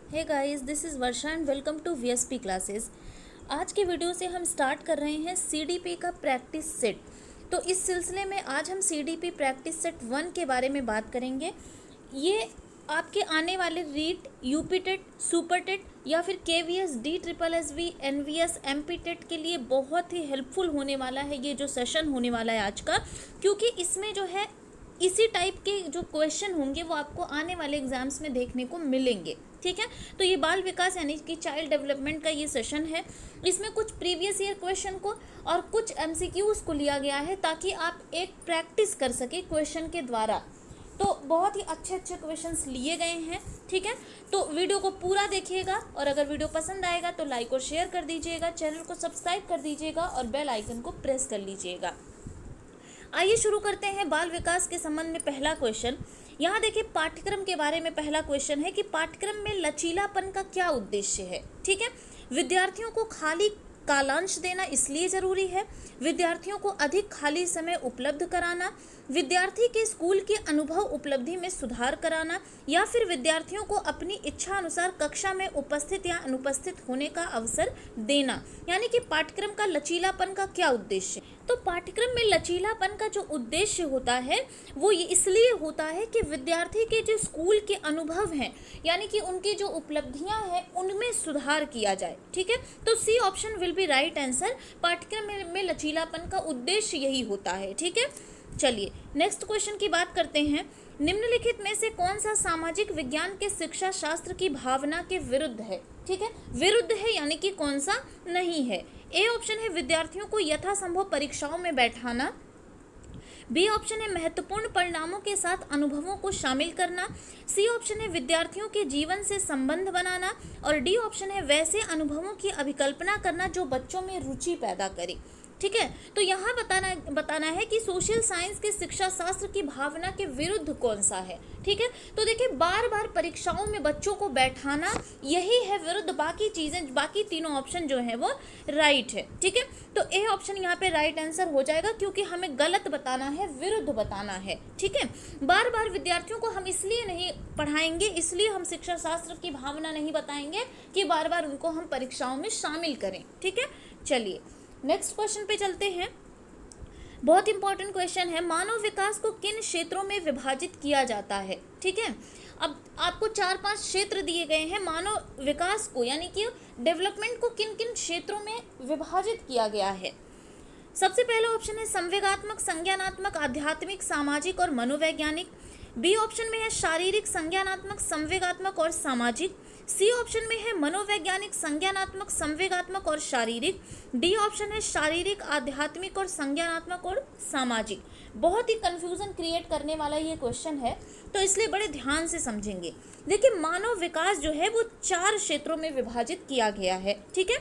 Hey guys, this is Varsha and welcome to VSP classes. आज के video से हम स्टार्ट कर रहे हैं सीडीपी का प्रैक्टिस सेट। तो इस सिलसिले में आज हम सीडीपी प्रैक्टिस सेट 1 के बारे में बात करेंगे। ये आपके आने वाले REET, UP TET, super TET या फिर KVS, D triple S V, NVS, MP TET के लिए बहुत ही हेल्पफुल होने वाला है ये जो सेशन होने वाला है आज का, क्योंकि इसमें जो है इसी टाइप के जो क्वेश्चन होंगे वो आपको आने वाले एग्जाम्स में देखने को मिलेंगे। ठीक है, तो ये बाल विकास यानी कि चाइल्ड डेवलपमेंट का ये सेशन है। इसमें कुछ प्रीवियस ईयर क्वेश्चन को और कुछ एमसीक्यूज को लिया गया है ताकि आप एक प्रैक्टिस कर सके क्वेश्चन के द्वारा। तो बहुत ही अच्छे अच्छे क्वेश्चंस लिए गए हैं। ठीक है, तो वीडियो को पूरा देखिएगा और अगर वीडियो पसंद आएगा तो लाइक और शेयर कर दीजिएगा, चैनल को सब्सक्राइब कर दीजिएगा और बेल आइकन को प्रेस कर लीजिएगा। आइए शुरू करते हैं बाल विकास के संबंध में पहला क्वेश्चन। यहाँ देखिए, पाठ्यक्रम के बारे में पहला क्वेश्चन है कि पाठ्यक्रम में लचीलापन का क्या उद्देश्य है। ठीक है, विद्यार्थियों को खाली कालांश देना इसलिए जरूरी है, विद्यार्थियों को अधिक खाली समय उपलब्ध कराना, विद्यार्थी के स्कूल के अनुभव उपलब्धि में सुधार कराना, या फिर विद्यार्थियों को अपनी इच्छा अनुसार कक्षा में उपस्थित या अनुपस्थित होने का अवसर देना। यानी कि पाठ्यक्रम का लचीलापन का क्या उद्देश्य। तो पाठ्यक्रम में लचीलापन का जो उद्देश्य होता है वो ये इसलिए होता है कि विद्यार्थी के जो स्कूल के अनुभव हैं यानी कि उनकी जो उपलब्धियां हैं उनमें सुधार किया जाए। ठीक है, तो C option will be right answer. पाठ्यक्रम में लचीलापन का उद्देश्य यही होता है। ठीक है, चलिए नेक्स्ट क्वेश्चन की बात करते हैं। निम्नलिखित में से कौन सा सामाजिक विज्ञान के शिक्षा शास्त्र की भावना के विरुद्ध है। ठीक है, विरुद्ध है यानी कि कौन सा नहीं है। ए ऑप्शन है विद्यार्थियों को यथासंभव परीक्षाओं में बैठाना, बी ऑप्शन है महत्वपूर्ण परिणामों के साथ अनुभवों को शामिल करना, सी ऑप्शन है विद्यार्थियों के जीवन से संबंध बनाना और डी ऑप्शन है वैसे अनुभवों की अभिकल्पना करना जो बच्चों में रुचि पैदा करे। ठीक है, तो यहाँ बताना है कि सोशल साइंस के शिक्षा शास्त्र की भावना के विरुद्ध कौन सा है। ठीक है, तो देखिए बार बार परीक्षाओं में बच्चों को बैठाना यही है विरुद्ध, बाकी चीजें बाकी तीनों ऑप्शन जो है वो राइट है। ठीक है, तो ए ऑप्शन यहाँ पे राइट आंसर हो जाएगा क्योंकि हमें गलत बताना है, विरुद्ध बताना है। ठीक है, बार बार विद्यार्थियों को हम इसलिए नहीं पढ़ाएंगे, इसलिए हम शिक्षा शास्त्र की भावना नहीं बताएंगे कि बार बार उनको हम परीक्षाओं में शामिल करें। ठीक है, चलिए नेक्स्ट क्वेश्चन पे चलते हैं। बहुत इंपॉर्टेंट क्वेश्चन है, मानव विकास को किन क्षेत्रों में विभाजित किया जाता है। ठीक है, अब आपको 4-5 क्षेत्र दिए गए हैं। मानव विकास को यानी कि डेवलपमेंट को किन किन क्षेत्रों में विभाजित किया गया है। सबसे पहला ऑप्शन है संवेगात्मक, संज्ञानात्मक, आध्यात्मिक, सामाजिक और मनोवैज्ञानिक। बी ऑप्शन में है शारीरिक, संज्ञानात्मक, संवेगात्मक और सामाजिक। सी ऑप्शन में है मनोवैज्ञानिक, संज्ञानात्मक, संवेगात्मक और शारीरिक। डी ऑप्शन है शारीरिक, आध्यात्मिक और संज्ञानात्मक और सामाजिक। बहुत ही कंफ्यूजन क्रिएट करने वाला ये क्वेश्चन है, तो इसलिए बड़े ध्यान से समझेंगे। देखिए मानव विकास जो है वो 4 क्षेत्रों में विभाजित किया गया है। ठीक है,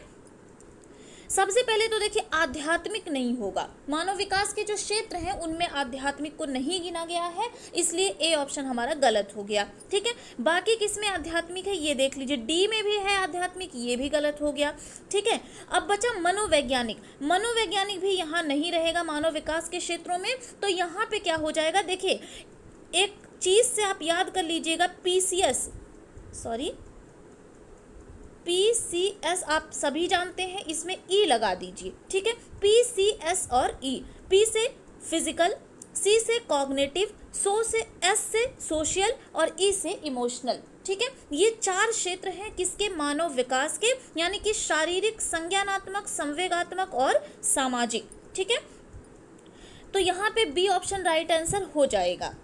सबसे पहले तो देखिए आध्यात्मिक नहीं होगा, मानव विकास के जो क्षेत्र हैं उनमें आध्यात्मिक को नहीं गिना गया है, इसलिए ए ऑप्शन हमारा गलत हो गया। ठीक है, बाकी किसमें आध्यात्मिक है ये देख लीजिए, डी में भी है आध्यात्मिक, ये भी गलत हो गया। ठीक है, अब बचा मनोवैज्ञानिक। मनोवैज्ञानिक भी यहाँ नहीं रहेगा मानव विकास के क्षेत्रों में, तो यहाँ पे क्या हो जाएगा, देखिए एक चीज से आप याद कर लीजिएगा, PCS आप सभी जानते हैं, इसमें ई लगा दीजिए। ठीक है, PCS और ई, पी से फिजिकल, सी से कॉग्निटिव, एस से सोशल और ई से इमोशनल। ठीक है, ये 4 क्षेत्र हैं किसके, मानव विकास के, यानी कि शारीरिक, संज्ञानात्मक, संवेगात्मक और सामाजिक। ठीक है, तो यहाँ पे बी ऑप्शन राइट आंसर हो जाएगा।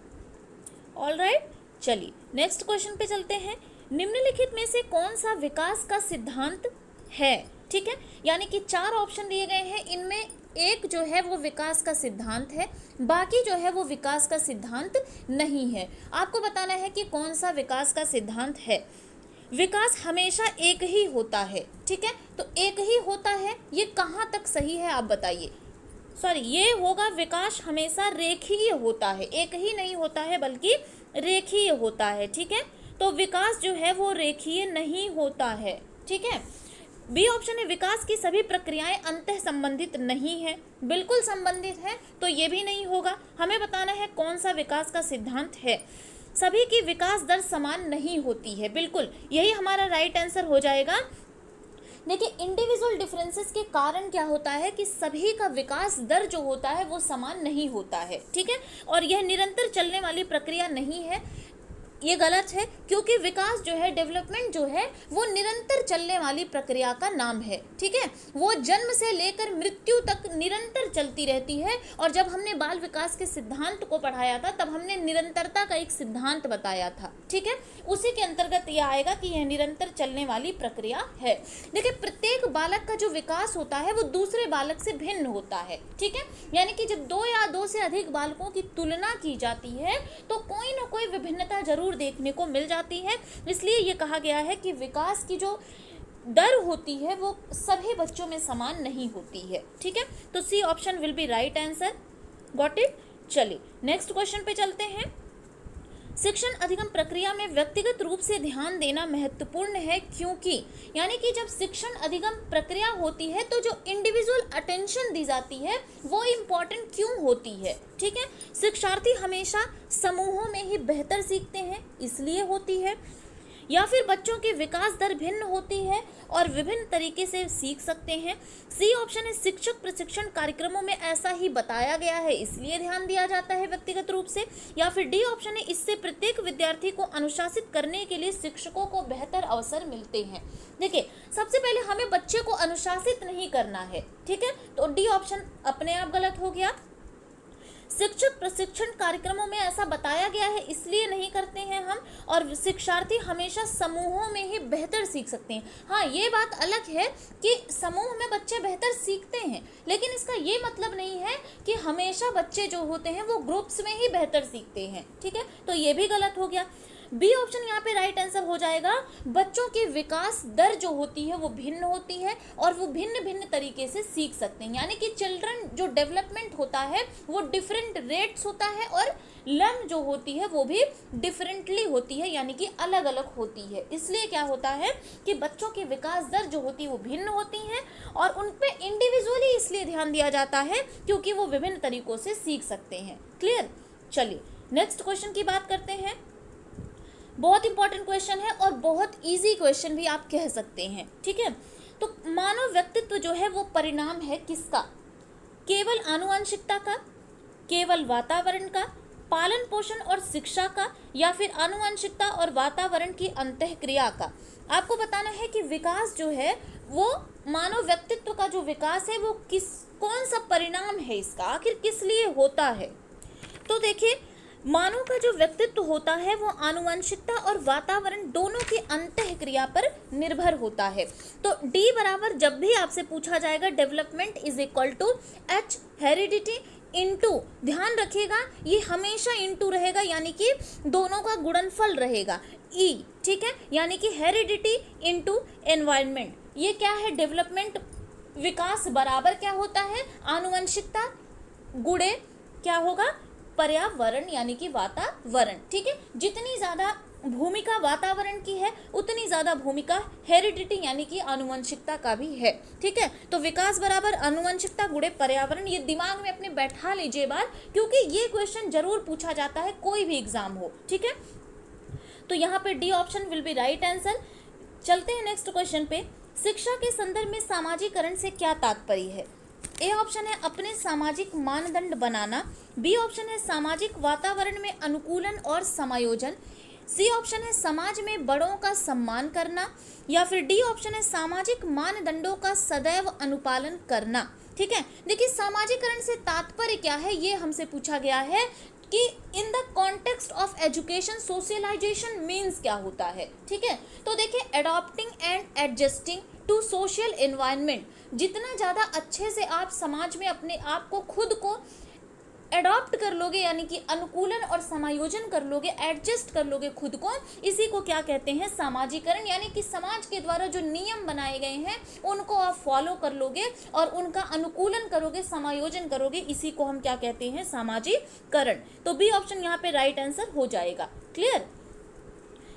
ऑल राइट, चलिए नेक्स्ट क्वेश्चन पे चलते हैं। निम्नलिखित में से कौन सा विकास का सिद्धांत है। ठीक है, यानी कि 4 ऑप्शन दिए गए हैं, इनमें एक जो है वो विकास का सिद्धांत है, बाकी जो है वो विकास का सिद्धांत नहीं है। आपको बताना है कि कौन सा विकास का सिद्धांत है। विकास हमेशा एक ही होता है। ठीक है, तो एक ही होता है, ये कहाँ तक सही है आप बताइए। ये होगा विकास हमेशा रेखीय होता है, एक ही नहीं होता है बल्कि रेखीय होता है। ठीक है, तो विकास जो है वो रेखीय नहीं होता है। ठीक है, बी ऑप्शन है विकास की सभी प्रक्रियाएं अंतः संबंधित नहीं है, बिल्कुल संबंधित है, तो ये भी नहीं होगा। हमें बताना है कौन सा विकास का सिद्धांत है। सभी की विकास दर समान नहीं होती है, बिल्कुल यही हमारा राइट आंसर हो जाएगा। देखिए इंडिविजुअल डिफरेंसेस के कारण क्या होता है कि सभी का विकास दर जो होता है वो समान नहीं होता है, ठीक है, और यह निरंतर चलने वाली प्रक्रिया नहीं है, ये गलत है, क्योंकि विकास जो है, डेवलपमेंट जो है, वो निरंतर चलने वाली प्रक्रिया का नाम है, ठीक है, वो जन्म से लेकर मृत्यु तक निरंतर चलती रहती है। और जब हमने बाल विकास के सिद्धांत को पढ़ाया था तब हमने निरंतरता का एक सिद्धांत बताया था, ठीक है, उसी के अंतर्गत यह आएगा कि यह निरंतर चलने वाली प्रक्रिया है। देखिए प्रत्येक बालक का जो विकास होता है वो दूसरे बालक से भिन्न होता है, ठीक है, यानी कि जब दो या दो से अधिक बालकों की तुलना की जाती है तो कोई ना कोई विभिन्नता जरूर देखने को मिल जाती है। इसलिए ये कहा गया है कि विकास की जो दर होती है वो सभी बच्चों में समान नहीं होती है, ठीक है, तो C option will be right answer. Got it. चलिए नेक्स्ट क्वेश्चन पे चलते हैं। शिक्षण अधिगम प्रक्रिया में व्यक्तिगत रूप से ध्यान देना महत्वपूर्ण है, क्योंकि यानी कि जब शिक्षण अधिगम प्रक्रिया होती है तो जो इंडिविजुअल अटेंशन दी जाती है वो इम्पॉर्टेंट क्यों होती है, ठीक है, शिक्षार्थी हमेशा समूहों में ही बेहतर सीखते हैं इसलिए होती है, या फिर बच्चों की विकास दर भिन्न होती है और विभिन्न तरीके से सीख सकते हैं। सी ऑप्शन है शिक्षक प्रशिक्षण कार्यक्रमों में ऐसा ही बताया गया है इसलिए ध्यान दिया जाता है व्यक्तिगत रूप से, या फिर डी ऑप्शन है इससे प्रत्येक विद्यार्थी को अनुशासित करने के लिए शिक्षकों को बेहतर अवसर मिलते हैं। देखिए सबसे पहले हमें बच्चे को अनुशासित नहीं करना है, ठीक है, तो डी ऑप्शन अपने आप गलत हो गया। शिक्षक प्रशिक्षण कार्यक्रमों में ऐसा बताया गया है इसलिए नहीं करते हैं हम, और शिक्षार्थी हमेशा समूहों में ही बेहतर सीख सकते हैं। हाँ ये बात अलग है कि समूह में बच्चे बेहतर सीखते हैं, लेकिन इसका ये मतलब नहीं है कि हमेशा बच्चे जो होते हैं वो ग्रुप्स में ही बेहतर सीखते हैं, ठीक है, तो ये भी गलत हो गया। बी ऑप्शन यहाँ पे राइट आंसर हो जाएगा। बच्चों की विकास दर जो होती है वो भिन्न होती है और वो भिन्न भिन्न तरीके से सीख सकते हैं, यानी कि चिल्ड्रन जो डेवलपमेंट होता है वो डिफरेंट रेट्स होता है और लर्न जो होती है वो भी डिफरेंटली होती है, यानी कि अलग अलग होती है। इसलिए क्या होता है कि बच्चों की विकास दर जो होती है वो भिन्न होती हैं और उन पे इंडिविजुअली इसलिए ध्यान दिया जाता है क्योंकि वो विभिन्न तरीकों से सीख सकते हैं। क्लियर। चलिए नेक्स्ट क्वेश्चन की बात करते हैं। बहुत इंपॉर्टेंट क्वेश्चन है और बहुत इजी क्वेश्चन भी आप कह सकते हैं, ठीक है। तो मानव व्यक्तित्व जो है वो परिणाम है किसका? केवल आनुवंशिकता का, केवल वातावरण का, पालन पोषण और शिक्षा का, या फिर आनुवंशिकता और वातावरण की अंतःक्रिया का? आपको बताना है कि विकास जो है वो मानव व्यक्तित्व का जो विकास है वो कौन सा परिणाम है इसका, आखिर किस लिए होता है। तो देखिए मानव का जो व्यक्तित्व होता है वो आनुवंशिकता और वातावरण दोनों की अंतःक्रिया पर निर्भर होता है। तो डी बराबर जब भी आपसे पूछा जाएगा development is equal to H heredity into, ध्यान रखिएगा ये हमेशा इनटू रहेगा, यानी कि दोनों का गुणनफल रहेगा ई, ठीक है, यानी कि हेरिडिटी इनटू एनवायरनमेंट। ये क्या है? डेवलपमेंट विकास बराबर क्या होता है? आनुवंशिकता गुणे क्या होगा? पर्यावरण यानी कि वातावरण, ठीक है। जितनी ज़्यादा भूमिका वातावरण की है उतनी ज़्यादा भूमिका हेरिडिटी यानी कि आनुवंशिकता का भी है, ठीक है। तो विकास बराबर आनुवंशिकता गुणे पर्यावरण, ये दिमाग में अपने बैठा लीजिए बात, क्योंकि ये क्वेश्चन जरूर पूछा जाता है कोई भी एग्जाम हो, ठीक है। तो यहाँ पे D option will be right answer. चलते हैं नेक्स्ट क्वेश्चन पे। शिक्षा के संदर्भ में सामाजिकरण से क्या तात्पर्य है? ए ऑप्शन है अपने सामाजिक मानदंड बनाना, बी ऑप्शन है सामाजिक वातावरण में अनुकूलन और समायोजन, सी ऑप्शन है समाज में बड़ों का सम्मान करना, या फिर डी ऑप्शन है सामाजिक मानदंडों का सदैव अनुपालन करना, ठीक है। देखिए सामाजिकरण से तात्पर्य क्या है ये हमसे पूछा गया है कि in the context of education socialization means क्या होता है, ठीक है। तो देखिए adopting and adjusting to social environment, जितना ज़्यादा अच्छे से आप समाज में अपने आप को खुद को एडॉप्ट कर लोगे यानी कि अनुकूलन और समायोजन कर लोगे, एडजस्ट कर लोगे खुद को, इसी को क्या कहते हैं? सामाजिकरण, यानी कि समाज के द्वारा जो नियम बनाए गए हैं उनको आप फॉलो कर लोगे और उनका अनुकूलन करोगे, समायोजन करोगे, इसी को हम क्या कहते हैं? सामाजिकरण। तो बी ऑप्शन यहाँ पे राइट आंसर हो जाएगा। क्लियर।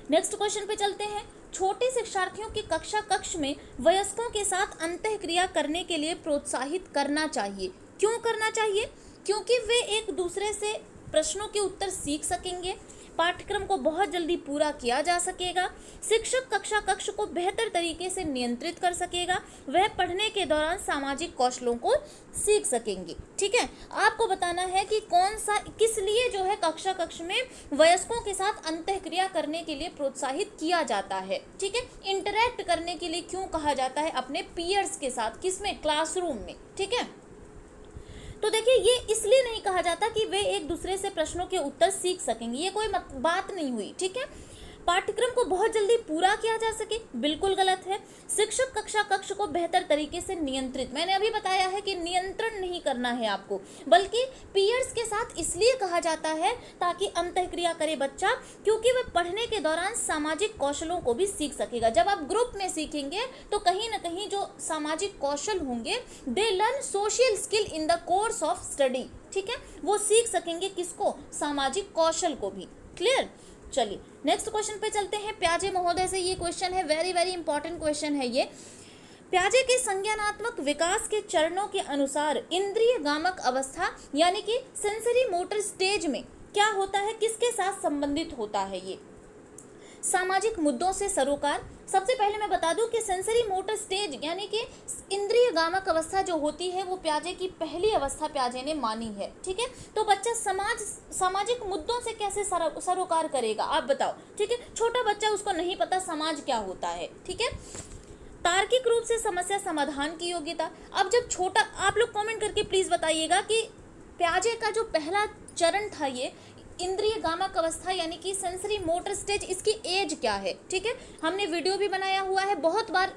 नेक्स्ट क्वेश्चन पे चलते हैं। छोटे शिक्षार्थियों की कक्ष में वयस्कों के साथ अंतःक्रिया करने के लिए प्रोत्साहित करना चाहिए। क्यों करना चाहिए? क्योंकि वे एक दूसरे से प्रश्नों के उत्तर सीख सकेंगे, पाठ्यक्रम को बहुत जल्दी पूरा किया जा सकेगा, शिक्षक कक्षा कक्ष को बेहतर तरीके से नियंत्रित कर सकेगा, वह पढ़ने के दौरान सामाजिक कौशलों को सीख सकेंगे। ठीक है, आपको बताना है कि कौन सा किस लिए जो है कक्षा कक्ष में वयस्कों के साथ अंतःक्रिया करने के लिए प्रोत्साहित किया जाता है। ठीक है, इंटरैक्ट करने के लिए क्यों कहा जाता है अपने पीयर्स के साथ, किसमें, क्लासरूम में। ठीक है, तो देखिए ये इसलिए नहीं कहा जाता कि वे एक दूसरे से प्रश्नों के उत्तर सीख सकेंगे, ये कोई बात नहीं हुई। ठीक है, पाठ्यक्रम को बहुत जल्दी पूरा किया जा सके, बिल्कुल गलत है। शिक्षक कक्षा कक्ष को बेहतर तरीके से नियंत्रित, मैंने अभी बताया है कि नियंत्रण नहीं करना है आपको, बल्कि पीयर्स के साथ इसलिए कहा जाता है ताकि अंतःक्रिया करे बच्चा, क्योंकि वह पढ़ने के दौरान सामाजिक कौशलों को भी सीख सकेगा। जब आप ग्रुप में सीखेंगे तो कहीं ना कहीं जो सामाजिक कौशल होंगे, they learn social skill in the course of study. ठीक है, वो सीख सकेंगे किसको, सामाजिक कौशल को भी। क्लियर, चलिए नेक्स्ट क्वेश्चन पे चलते हैं। प्याजे महोदय से ये क्वेश्चन है, वेरी वेरी इंपॉर्टेंट क्वेश्चन है ये। प्याजे के संज्ञानात्मक विकास के चरणों के अनुसार इंद्रिय गामक अवस्था यानी कि सेंसरी मोटर स्टेज में क्या होता है, किसके साथ संबंधित होता है ये, सामाजिक मुद्दों से सरोकार। सबसे पहले मैं बता दूं कि सेंसरी मोटर स्टेज यानी कि इंद्रिय गामक अवस्था जो होती है वो प्याजे की पहली अवस्था प्याजे ने मानी है। ठीक है, तो बच्चा सामाजिक मुद्दों से कैसे सरोकार करेगा, आप बताओ। ठीक है, छोटा बच्चा, उसको नहीं पता समाज क्या होता है। ठीक है, तार्किक रूप से समस्या समाधान की योग्यता। अब जब छोटा, आप लोग कमेंट करके प्लीज बताइएगा कि प्याजे का जो पहला चरण था ये इंद्रिय गामक अवस्था यानी कि सेंसरी मोटर स्टेज, इसकी एज क्या है। ठीक है, हमने वीडियो भी बनाया हुआ है, बहुत बार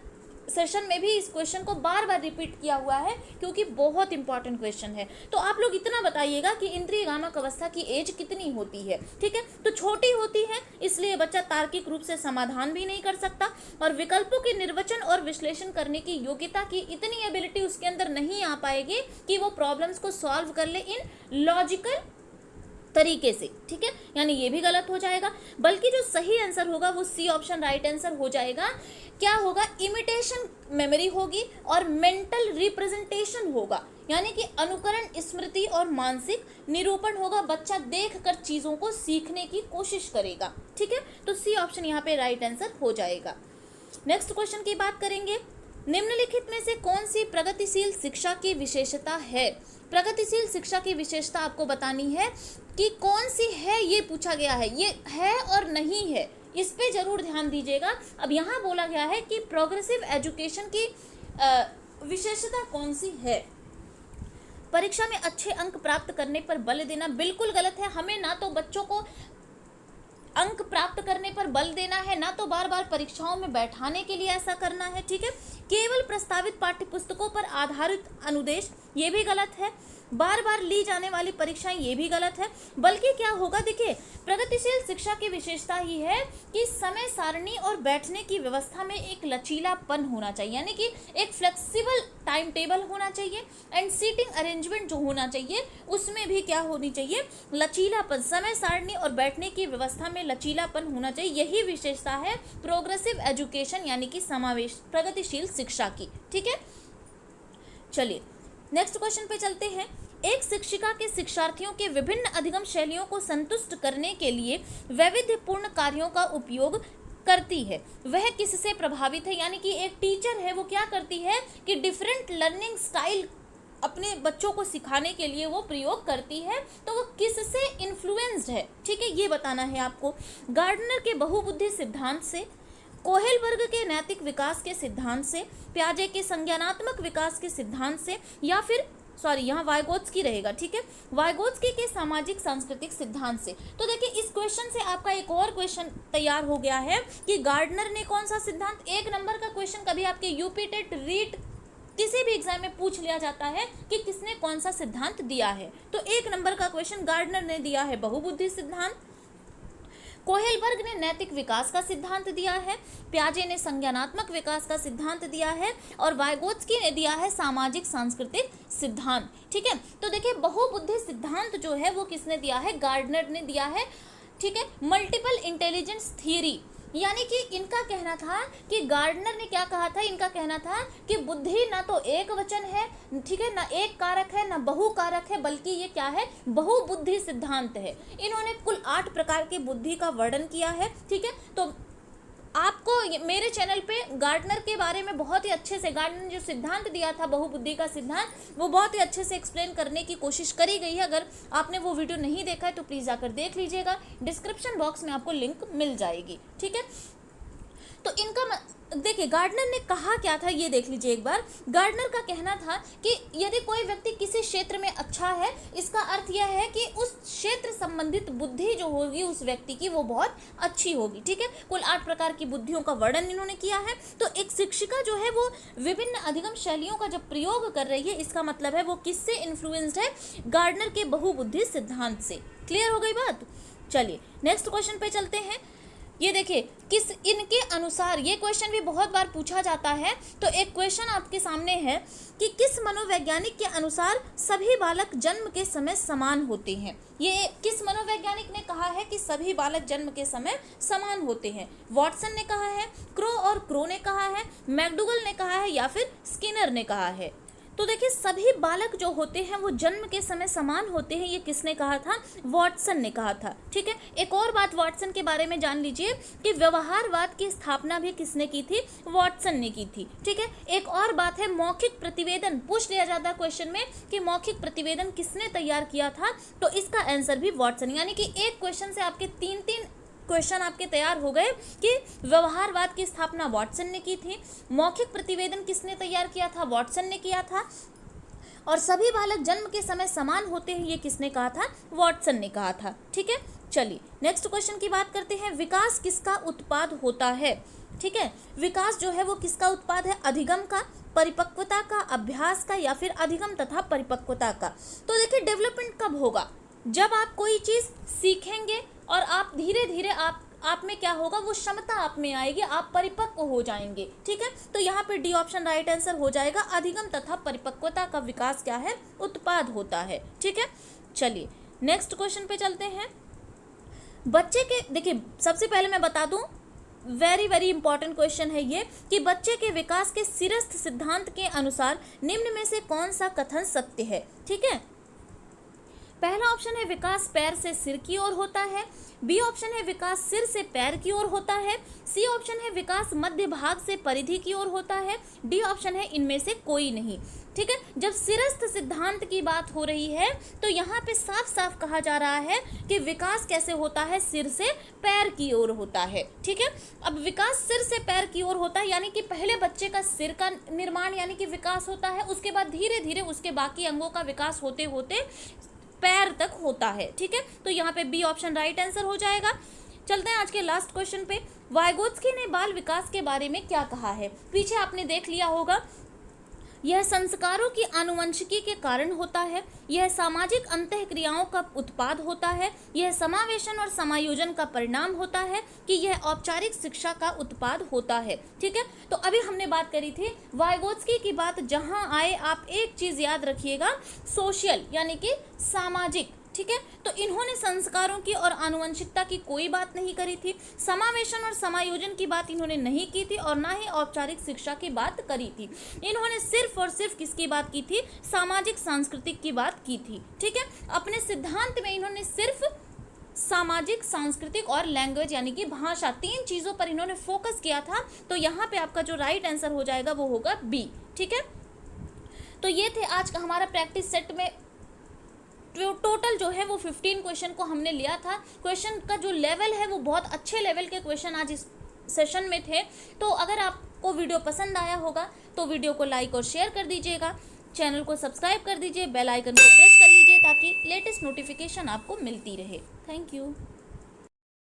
सेशन में भी इस क्वेश्चन को बार बार रिपीट किया हुआ है क्योंकि बहुत इंपॉर्टेंट क्वेश्चन है। तो आप लोग इतना बताइएगा कि इंद्रिय गामक अवस्था की एज कितनी होती है। ठीक है, तो छोटी होती है, इसलिए बच्चा तार्किक रूप से समाधान भी नहीं कर सकता और विकल्पों के निर्वचन और विश्लेषण करने की योग्यता की इतनी एबिलिटी उसके अंदर नहीं आ पाएगी कि वो प्रॉब्लम्स को सॉल्व कर ले इन लॉजिकल तरीके से। ठीक है, यानी ये भी गलत हो जाएगा, बल्कि जो सही आंसर होगा वो सी ऑप्शन राइट आंसर हो जाएगा। क्या होगा, इमिटेशन मेमोरी होगी और मेंटल रिप्रेजेंटेशन होगा, यानी कि अनुकरण स्मृति और मानसिक निरूपण होगा। बच्चा देखकर चीजों को सीखने की कोशिश करेगा। ठीक है, तो सी ऑप्शन यहाँ पे राइट आंसर हो जाएगा। नेक्स्ट क्वेश्चन की बात करेंगे, निम्नलिखित में से कौन सी प्रगतिशील शिक्षा की विशेषता है। प्रगतिशील शिक्षा की विशेषता आपको बतानी है कि कौन सी है, ये पूछा गया है, ये है और नहीं है, इस पे जरूर ध्यान दीजिएगा। अब यहाँ बोला गया है कि प्रोग्रेसिव एजुकेशन की विशेषता कौन सी है। परीक्षा में अच्छे अंक प्राप्त करने पर बल देना, बिल्कुल गलत है। हमें ना तो बच्चों को अंक प्राप्त करने पर बल देना है, ना तो बार बार परीक्षाओं में बैठाने के लिए ऐसा करना है। ठीक है, केवल प्रस्तावित पाठ्यपुस्तकों पर आधारित अनुदेश, ये भी गलत है। बार बार ली जाने वाली परीक्षाएं, ये भी गलत है। बल्कि क्या होगा, देखिए प्रगतिशील शिक्षा की विशेषता ही है कि समय सारणी और बैठने की व्यवस्था में एक लचीलापन होना चाहिए, यानी कि एक फ्लेक्सिबल टाइम टेबल होना चाहिए एंड सीटिंग अरेंजमेंट जो होना चाहिए उसमें भी क्या होनी चाहिए, लचीलापन। समय सारणी और बैठने की व्यवस्था में लचीलापन होना चाहिए, यही विशेषता है प्रोग्रेसिव एजुकेशन यानी कि समावेश प्रगतिशील शिक्षा की। ठीक है, चलिए नेक्स्ट क्वेश्चन पे चलते हैं। एक शिक्षिका के शिक्षार्थियों के विभिन्न अधिगम शैलियों को संतुष्ट करने के लिए वैविध्यपूर्ण कार्यों का उपयोग करती है, वह किससे प्रभावित है। यानी कि एक टीचर है, वो क्या करती है कि डिफरेंट लर्निंग स्टाइल अपने बच्चों को सिखाने के लिए वो प्रयोग करती है, तो वो किससे इन्फ्लुएंस्ड है। ठीक है, ये बताना है आपको। गार्डनर के बहुबुद्धि सिद्धांत से, कोहेलबर्ग के नैतिक विकास के सिद्धांत से, प्याजे के संज्ञानात्मक विकास के सिद्धांत से, या फिर यहाँ वाइगोत्स्की रहेगा। ठीक है, वाइगोत्स्की के सामाजिक सांस्कृतिक सिद्धांत से। तो देखिए इस क्वेश्चन से आपका एक और क्वेश्चन तैयार हो गया है कि गार्डनर ने कौन सा सिद्धांत, एक नंबर का क्वेश्चन कभी आपके यूपी टेट रीट किसी भी एग्जाम में पूछ लिया जाता है कि किसने कौन सा सिद्धांत दिया है। तो एक नंबर का क्वेश्चन गार्डनर ने दिया है बहुबुद्धि सिद्धांत, कोहेलबर्ग ने नैतिक विकास का सिद्धांत दिया है, प्याजे ने संज्ञानात्मक विकास का सिद्धांत दिया है और वाइगोत्स्की ने दिया है सामाजिक सांस्कृतिक सिद्धांत। ठीक है, तो देखिए बहुबुद्धि सिद्धांत जो है वो किसने दिया है, गार्डनर ने दिया है। ठीक है, मल्टीपल इंटेलिजेंस थ्योरी यानी कि इनका कहना था कि गार्डनर ने क्या कहा था, इनका कहना था कि बुद्धि ना तो एक वचन है, ठीक है, ना एक कारक है, ना बहु कारक है, बल्कि ये क्या है, बहुबुद्धि सिद्धांत है। इन्होंने कुल 8 प्रकार की बुद्धि का वर्णन किया है, ठीक है। तो आपको मेरे चैनल पे गार्डनर के बारे में बहुत ही अच्छे से, गार्डनर ने जो सिद्धांत दिया था बहुबुद्धि का सिद्धांत, वो बहुत ही अच्छे से एक्सप्लेन करने की कोशिश करी गई है। अगर आपने वो वीडियो नहीं देखा है तो प्लीज़ जाकर देख लीजिएगा, डिस्क्रिप्शन बॉक्स में आपको लिंक मिल जाएगी, ठीक है। तो इनका देखिए गार्डनर ने कहा क्या था, ये देख लीजिए एक बार। गार्डनर का कहना था कि यदि कोई व्यक्ति किसी क्षेत्र में अच्छा है, इसका अर्थ यह है कि उस क्षेत्र संबंधित बुद्धि जो होगी उस व्यक्ति की वो बहुत अच्छी होगी, ठीक है। कुल 8 प्रकार की बुद्धियों का वर्णन इन्होंने किया है। तो एक शिक्षिका जो है वो विभिन्न अधिगम शैलियों का जब प्रयोग कर रही है, इसका मतलब है वो किससे इन्फ्लुएंस्ड है, गार्डनर के बहुबुद्धि सिद्धांत से। क्लियर हो गई बात। चलिए नेक्स्ट क्वेश्चन पे चलते हैं। ये देखिए, किस इनके अनुसार, ये क्वेश्चन भी बहुत बार पूछा जाता है। तो एक क्वेश्चन आपके सामने है कि किस मनोवैज्ञानिक के अनुसार सभी बालक जन्म के समय समान होते हैं। ये किस मनोवैज्ञानिक ने कहा है कि सभी बालक जन्म के समय समान होते हैं? वॉटसन ने कहा है, क्रो और क्रो ने कहा है, मैकडूगल ने कहा है, या फिर स्किनर ने कहा है? तो देखिए सभी बालक जो होते हैं वो जन्म के समय समान होते हैं, ये किसने कहा था? वॉटसन ने कहा था, ठीक है। एक और बात वॉटसन के बारे में जान लीजिए कि व्यवहारवाद की स्थापना भी किसने की थी? वॉटसन ने की थी, ठीक है। एक और बात है, मौखिक प्रतिवेदन पूछ लिया जाता है क्वेश्चन में कि मौखिक प्रतिवेदन किसने तैयार किया था, तो इसका आंसर भी वॉटसन। यानी कि एक क्वेश्चन से आपके 3 क्वेश्चन आपके तैयार हो गए कि व्यवहारवाद की स्थापना वॉटसन ने की थी, मौखिक प्रतिवेदन किसने तैयार किया था? वॉटसन ने किया था, और सभी बालक जन्म के समय समान होते हैं, ये किसने कहा था? वॉटसन ने कहा था, ठीक है। चलिए नेक्स्ट क्वेश्चन की बात करते हैं। विकास किसका उत्पाद होता है? ठीक है, विकास जो है वो किसका उत्पाद है? अधिगम का, परिपक्वता का, अभ्यास का, या फिर अधिगम तथा परिपक्वता का? तो देखिए डेवलपमेंट कब होगा? जब आप कोई चीज़ सीखेंगे और आप धीरे धीरे आप में क्या होगा, वो क्षमता आप में आएगी, आप परिपक्व हो जाएंगे, ठीक है। तो यहाँ पे डी ऑप्शन राइट आंसर हो जाएगा। अधिगम तथा परिपक्वता का विकास क्या है? उत्पाद होता है, ठीक है। चलिए नेक्स्ट क्वेश्चन पे चलते हैं। बच्चे के, देखिए सबसे पहले मैं बता दूं, वेरी इंपॉर्टेंट क्वेश्चन है ये, कि बच्चे के विकास के सिरस्थ सिद्धांत के अनुसार निम्न में से कौन सा कथन सत्य है? ठीक है, पहला ऑप्शन है विकास पैर से सिर की ओर होता है, बी ऑप्शन है विकास सिर से पैर की ओर होता है, सी ऑप्शन है विकास मध्य भाग से परिधि की ओर होता है, डी ऑप्शन है इनमें से कोई नहीं। ठीक है, जब सिरस्थ सिद्धांत की बात हो रही है तो यहाँ पे साफ साफ कहा जा रहा है कि विकास कैसे होता है, सिर से पैर की ओर होता है। ठीक है, अब विकास सिर से पैर की ओर होता है यानी कि पहले बच्चे का सिर का निर्माण यानी कि विकास होता है, उसके बाद धीरे धीरे उसके बाकी अंगों का विकास होते होते पैर तक होता है। ठीक है, तो यहाँ पे बी ऑप्शन राइट आंसर हो जाएगा। चलते हैं आज के लास्ट क्वेश्चन पे। वाइगोत्स्की ने बाल विकास के बारे में क्या कहा है? पीछे आपने देख लिया होगा, यह संस्कारों की आनुवंशिकी के कारण होता है, यह सामाजिक अंतःक्रियाओं का उत्पाद होता है, यह समावेशन और समायोजन का परिणाम होता है, कि यह औपचारिक शिक्षा का उत्पाद होता है। ठीक है, तो अभी हमने बात करी थी वाइगोत्स्की की बात, जहां आए आप एक चीज याद रखिएगा, सोशल यानी कि सामाजिक। ठीक है, तो इन्होंने संस्कारों की और आनुवंशिकता की कोई बात नहीं करी थी, समावेशन और समायोजन की बात इन्होंने नहीं की थी, और ना ही औपचारिक शिक्षा की बात करी थी। इन्होंने सिर्फ और सिर्फ किसकी बात की थी? सामाजिक सांस्कृतिक की बात की थी। ठीक है, अपने सिद्धांत में इन्होंने सिर्फ सामाजिक, सांस्कृतिक और लैंग्वेज यानी कि भाषा, 3 चीज़ों पर इन्होंने फोकस किया था। तो यहाँ पे आपका जो राइट आंसर हो जाएगा वो होगा बी। ठीक है, तो ये थे आज का हमारा प्रैक्टिस सेट में टोटल जो है वो 15 क्वेश्चन को हमने लिया था। क्वेश्चन का जो लेवल है वो बहुत अच्छे लेवल के क्वेश्चन आज इस सेशन में थे। तो अगर आपको वीडियो पसंद आया होगा तो वीडियो को लाइक और शेयर कर दीजिएगा, चैनल को सब्सक्राइब कर दीजिए, बेल आइकन को प्रेस कर लीजिए ताकि लेटेस्ट नोटिफिकेशन आपको मिलती रहे। Thank you.